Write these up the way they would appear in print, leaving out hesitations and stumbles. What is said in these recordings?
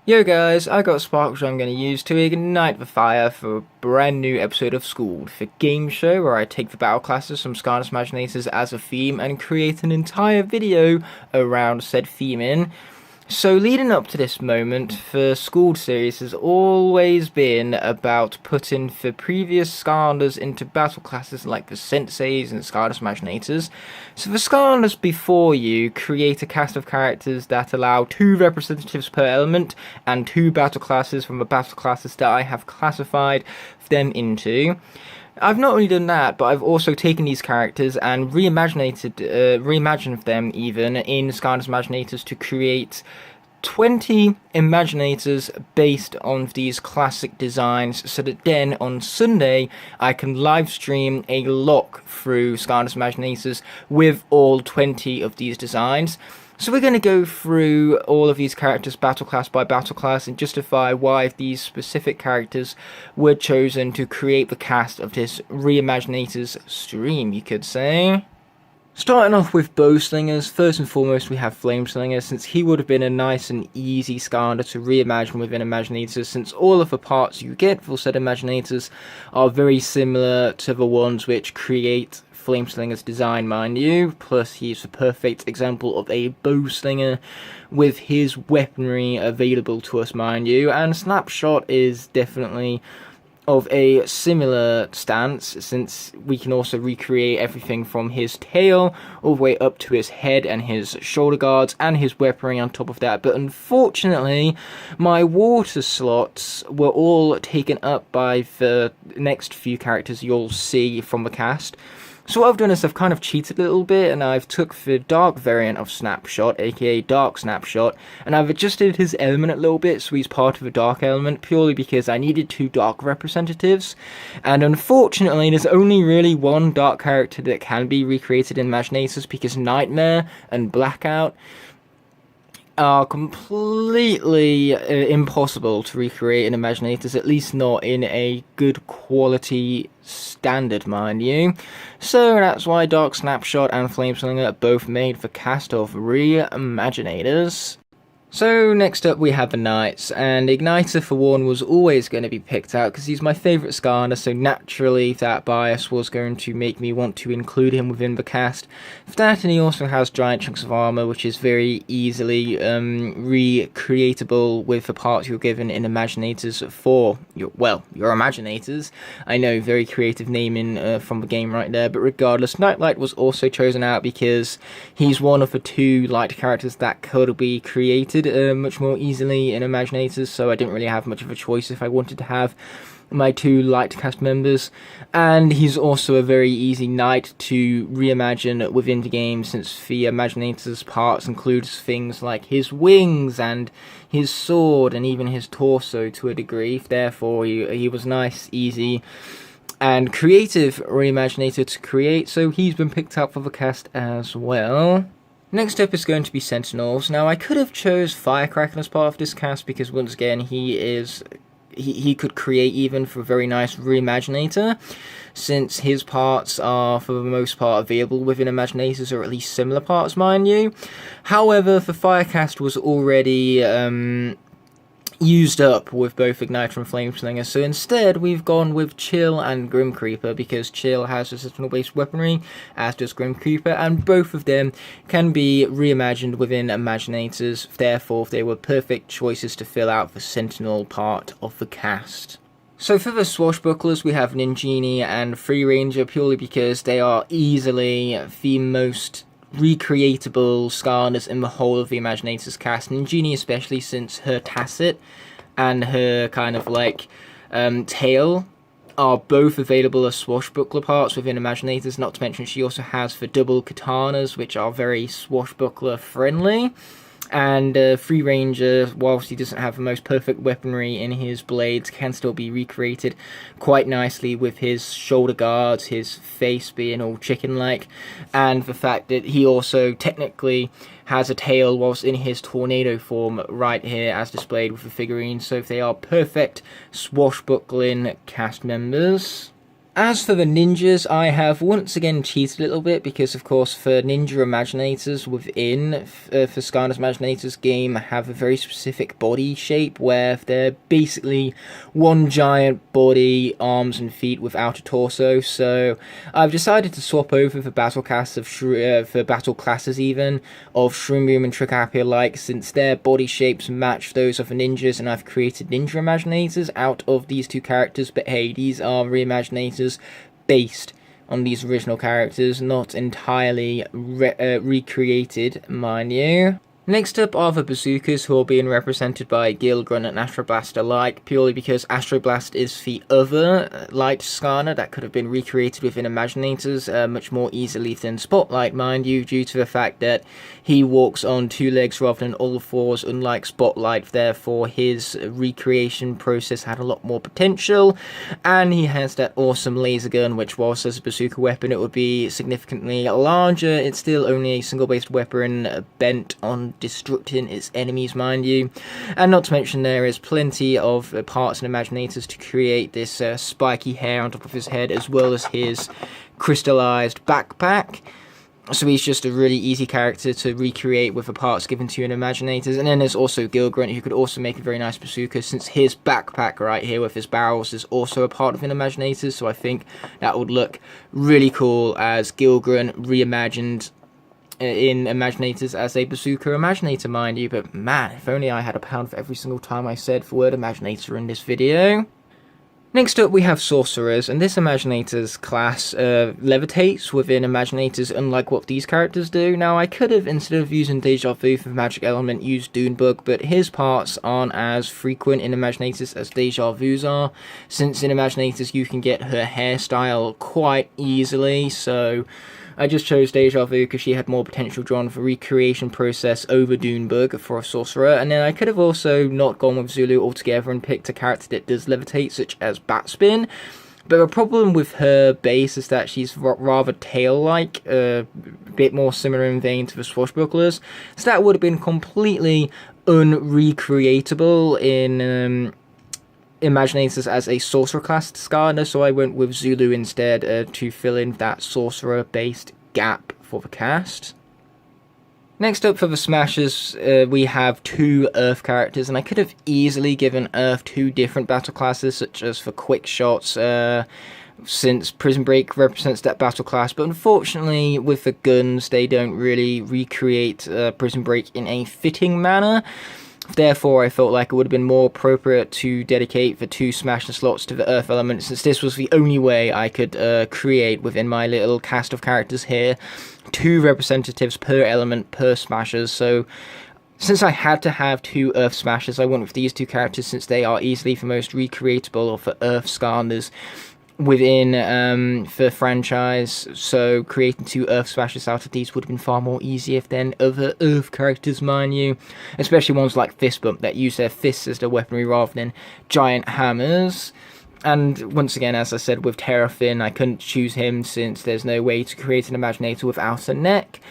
Yo guys, I got sparks I'm going to use to ignite the fire for a brand new episode of Schooled, the game show where I take the battle classes from Skylanders Imaginators as a theme and create an entire video around said theming. So leading up to this moment, the Schooled series has always been about putting the previous Skylanders into battle classes like the Senseis and Skylanders Imaginators. So the Skylanders before you create a cast of characters that allow 2 representatives per element and 2 battle classes from the battle classes that I have classified them into. I've not only done that, but I've also taken these characters and reimagined them even in Skylanders Imaginators to create 20 Imaginators based on these classic designs, so that then on Sunday I can live stream a lock through Skylanders Imaginators with all 20 of these designs. So we're going to go through all of these characters battle class by battle class and justify why these specific characters were chosen to create the cast of this Reimaginators stream, you could say. Starting off with Bowslingers, first and foremost we have Flameslinger, since he would have been a nice and easy Skylander to reimagine within Imaginators, since all of the parts you get for said Imaginators are very similar to the ones which create Flameslinger's design, mind you, plus he's the perfect example of a bowslinger with his weaponry available to us, mind you, and Snapshot is definitely of a similar stance, since we can also recreate everything from his tail all the way up to his head and his shoulder guards and his weaponry on top of that. But unfortunately my water slots were all taken up by the next few characters you'll see from the cast. So what I've done is I've kind of cheated a little bit, and I've took the dark variant of Snapshot, aka Dark Snapshot, and I've adjusted his element a little bit so he's part of the dark element, purely because I needed 2 dark representatives, and unfortunately there's only really one dark character that can be recreated in Imaginators, because Nightmare and Blackout are completely impossible to recreate in Imaginators, at least not in a good quality standard, mind you. So that's why Dark Snapshot and Flameslinger are both made for cast of Reimaginators. So next up we have the Knights, and Igniter for one was always going to be picked out because he's my favourite Skylander, so naturally that bias was going to make me want to include him within the cast. For that, and he also has giant chunks of armour, which is very easily recreatable with the parts you're given in Imaginators for your Imaginators. I know, very creative naming from the game right there, but regardless, Nightlight was also chosen out because he's one of the 2 light characters that could be created much more easily in Imaginators, so I didn't really have much of a choice if I wanted to have my 2 light cast members. And he's also a very easy knight to reimagine within the game, since the Imaginators parts includes things like his wings and his sword and even his torso to a degree. Therefore he was nice, easy and creative Reimaginator to create, so he's been picked up for the cast as well. Next up is going to be Sentinels. Now I could have chose Firecracker as part of this cast because once again he could create even for a very nice Reimaginator, since his parts are for the most part available within Imaginators, or at least similar parts, mind you. However, the Firecast was already used up with both Igniter and Flameslinger, so instead we've gone with Chill and Grim Creeper, because Chill has a Sentinel based weaponry, as does Grim Creeper, and both of them can be reimagined within Imaginators, therefore they were perfect choices to fill out the Sentinel part of the cast. So for the Swashbucklers we have Ninjini and Free Ranger, purely because they are easily the most recreatable Skylanders in the whole of the Imaginators cast. Ninjini especially, since her Tacit and her kind of like tail are both available as Swashbuckler parts within Imaginators, not to mention she also has the double katanas, which are very Swashbuckler friendly. And Free Ranger, whilst he doesn't have the most perfect weaponry in his blades, can still be recreated quite nicely with his shoulder guards, his face being all chicken-like, and the fact that he also technically has a tail whilst in his tornado form right here as displayed with the figurine, so they are perfect swashbuckling cast members. As for the ninjas, I have once again cheated a little bit because, of course, for ninja imaginators within for Skylanders Imaginators game have a very specific body shape where they're basically one giant body, arms and feet without a torso. So I've decided to swap over for battle classes even of Shroom Boom and Trick Happy alike, since their body shapes match those of the ninjas, and I've created ninja imaginators out of these two characters. But hey, these are reimaginators based on these original characters, not entirely recreated, mind you. Next up are the Bazookas, who are being represented by Gilgrunt and Astroblast alike, purely because Astroblast is the other light Skarner that could have been recreated within Imaginators much more easily than Spotlight, mind you, due to the fact that he walks on two legs rather than all fours, unlike Spotlight. Therefore, his recreation process had a lot more potential, and he has that awesome laser gun, which, whilst as a bazooka weapon it would be significantly larger, it's still only a single-based weapon bent on destructing its enemies, mind you. And not to mention, there is plenty of parts and Imaginators to create this spiky hair on top of his head, as well as his crystallized backpack. So he's just a really easy character to recreate with the parts given to you in Imaginators. And then there's also Gilgrunt, who could also make a very nice bazooka, since his backpack right here with his barrels is also a part of an Imaginators. So I think that would look really cool as Gilgrunt reimagined in Imaginators as a bazooka Imaginator, mind you. But man, if only I had a pound for every single time I said the word Imaginator in this video. Next up we have Sorcerers, and this Imaginators class levitates within Imaginators, unlike what these characters do. Now, I could have, instead of using Deja Vu for magic element, used Dunebug, but his parts aren't as frequent in Imaginators as Deja Vu's are, since in Imaginators you can get her hairstyle quite easily, so I just chose Deja Vu because she had more potential drawn for recreation process over Dunebug for a Sorcerer. And then I could have also not gone with Zulu altogether and picked a character that does levitate, such as Batspin. But the problem with her base is that she's rather tail-like, a bit more similar in vein to the Swashbucklers. So that would have been completely unrecreatable in Imaginators as a Sorcerer class Skarner, so I went with Zulu instead to fill in that Sorcerer based gap for the cast. Next up for the Smashers, we have two Earth characters, and I could have easily given Earth two different battle classes, such as for Quick Shots, since Prison Break represents that battle class, but unfortunately with the guns they don't really recreate Prison Break in a fitting manner. Therefore, I felt like it would have been more appropriate to dedicate the two Smasher slots to the Earth element, since this was the only way I could create within my little cast of characters here two representatives per element per Smashers. So since I had to have two Earth Smashers, I went with these two characters since they are easily the most recreatable of the Earth Skarners within the franchise. So creating two Earth Smashers out of these would have been far more easier than other Earth characters, mind you, especially ones like Fist Bump that use their fists as their weaponry rather than giant hammers. And once again, as I said, with Terrafin, I couldn't choose him since there's no way to create an Imaginator without a neck.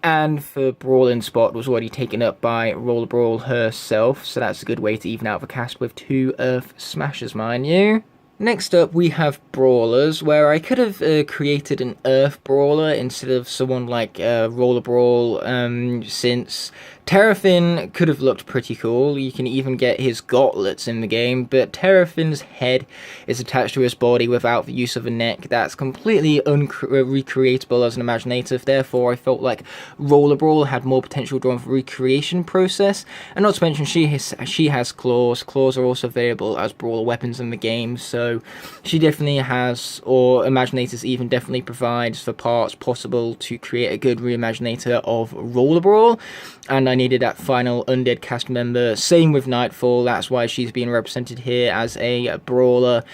And the Brawling spot was already taken up by Roller Brawl herself, so that's a good way to even out the cast with two Earth Smashers, mind you. Next up, we have Brawlers, where I could have created an Earth Brawler instead of someone like Roller Brawl, since Terrafin could have looked pretty cool. You can even get his gauntlets in the game, but Terrafin's head is attached to his body without the use of a neck. That's completely recreatable as an Imaginator. Therefore, I felt like Roller Brawl had more potential drawn for recreation process, and not to mention she has claws. Claws are also available as Brawler weapons in the game, so she definitely has, or Imaginators even definitely provides the parts possible to create a good reimaginator of Roller Brawl. And I needed that final undead cast member. Same with Nightfall, that's why she's being represented here as a Brawler,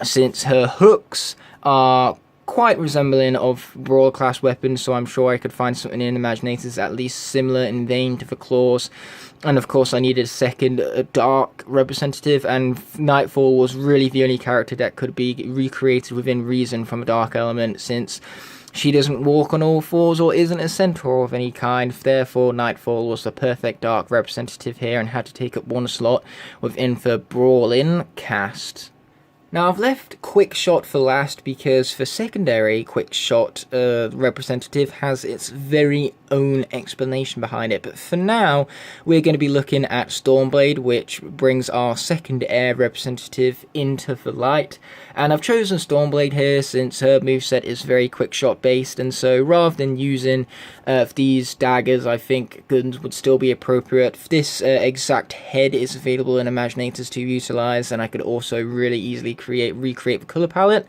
since her hooks are quite resembling of Brawler class weapons, so I'm sure I could find something in Imaginators at least similar in vein to the claws. And of course I needed a second dark representative, and Nightfall was really the only character that could be recreated within reason from a dark element, since she doesn't walk on all fours or isn't a centaur of any kind. Therefore, Nightfall was the perfect dark representative here and had to take up one slot within the Brawling cast. Now I've left Quick Shot for last because for secondary, Quick Shot representative has its very own explanation behind it. But for now, we're going to be looking at Stormblade, which brings our second air representative into the light. And I've chosen Stormblade here since her moveset is very Quick Shot based, and so rather than using these daggers, I think guns would still be appropriate. This exact head is available in Imaginators to utilize, and I could also really easily recreate the color palette.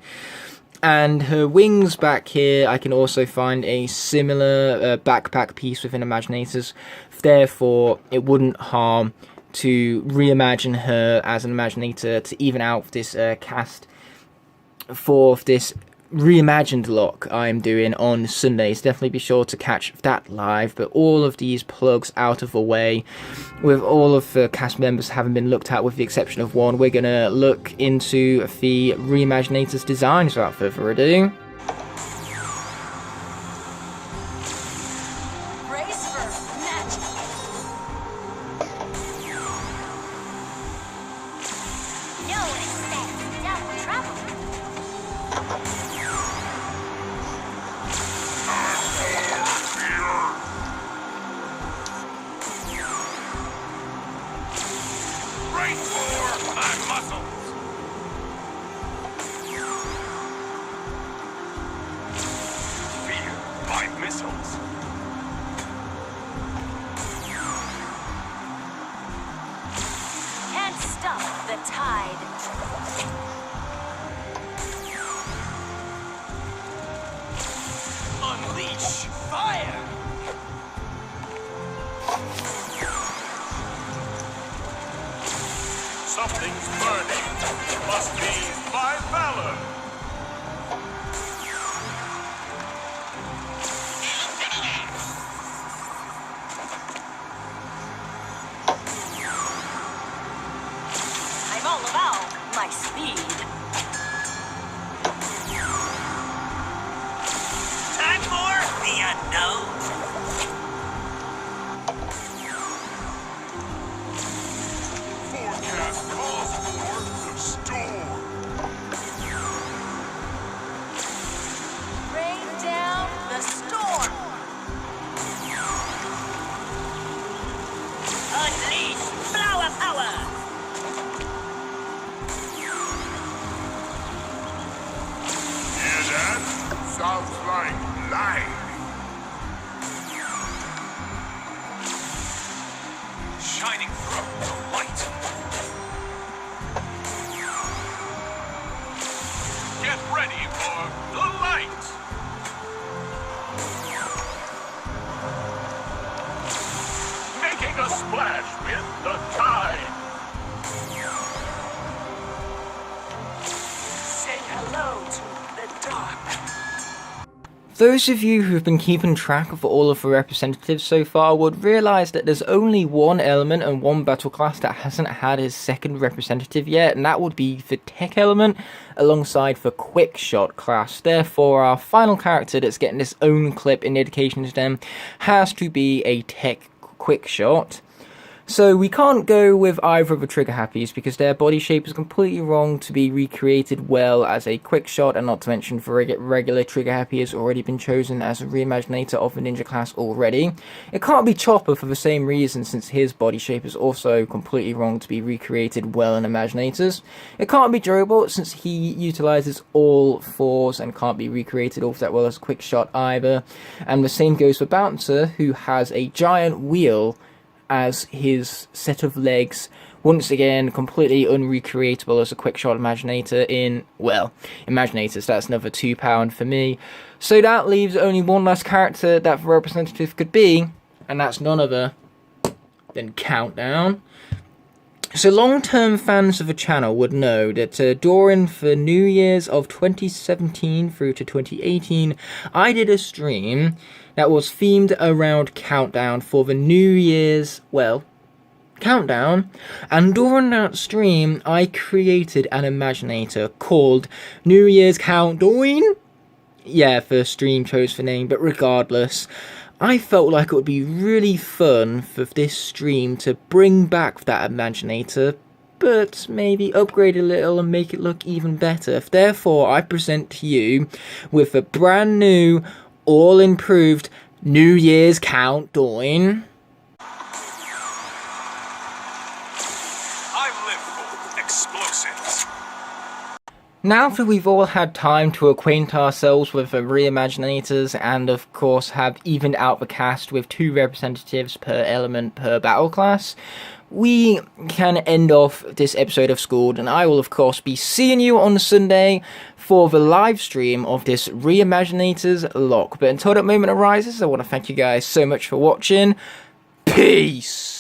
And her wings back here, I can also find a similar backpack piece within Imaginators. Therefore, it wouldn't harm to reimagine her as an Imaginator to even out this cast for this reimagined lock I'm doing on Sundays. Definitely be sure to catch that live. But all of these plugs out of the way, with all of the cast members having been looked at with the exception of one, we're gonna look into the Reimaginators designs without further ado. Something's burning. Must be my valor. I'm all about my speed. Time for the unknown. Sounds like life. Shining through the light. Get ready for the light. Making a splash with the tide. Say hello to the dark. Those of you who've been keeping track of all of the representatives so far would realise that there's only one element and one battle class that hasn't had his second representative yet, and that would be the tech element alongside the quick shot class. Therefore, our final character that's getting its own clip in dedication to them has to be a tech quick shot. So we can't go with either of the trigger happies because their body shape is completely wrong to be recreated well as a quick shot, and not to mention the regular trigger happy has already been chosen as a reimaginator of the ninja class already. It can't be Chopper for the same reason, since his body shape is also completely wrong to be recreated well in Imaginators. It can't be Drobot since he utilizes all fours and can't be recreated all that well as a quick shot either. And the same goes for Bouncer, who has a giant wheel as his set of legs, once again completely unrecreatable as a quick shot Imaginator in, well, Imaginators. That's another £2 for me. So that leaves only one last character that the representative could be, and that's none other than Countdown. So long-term fans of the channel would know that during the New Year's of 2017 through to 2018, I did a stream that was themed around Countdown for the New Year's, well, Countdown, and during that stream, I created an Imaginator called New Year's Countdown. Yeah, the stream chose the name, but regardless, I felt like it would be really fun for this stream to bring back that Imaginator but maybe upgrade a little and make it look even better. Therefore, I present to you with a brand new, all improved New Year's countdown. I live for explosives. Now that we've all had time to acquaint ourselves with the Reimaginators and of course have evened out the cast with 2 representatives per element per battle class, we can end off this episode of Schooled, and I will of course be seeing you on Sunday for the live stream of this Reimaginators lock. But until that moment arises, I want to thank you guys so much for watching. Peace!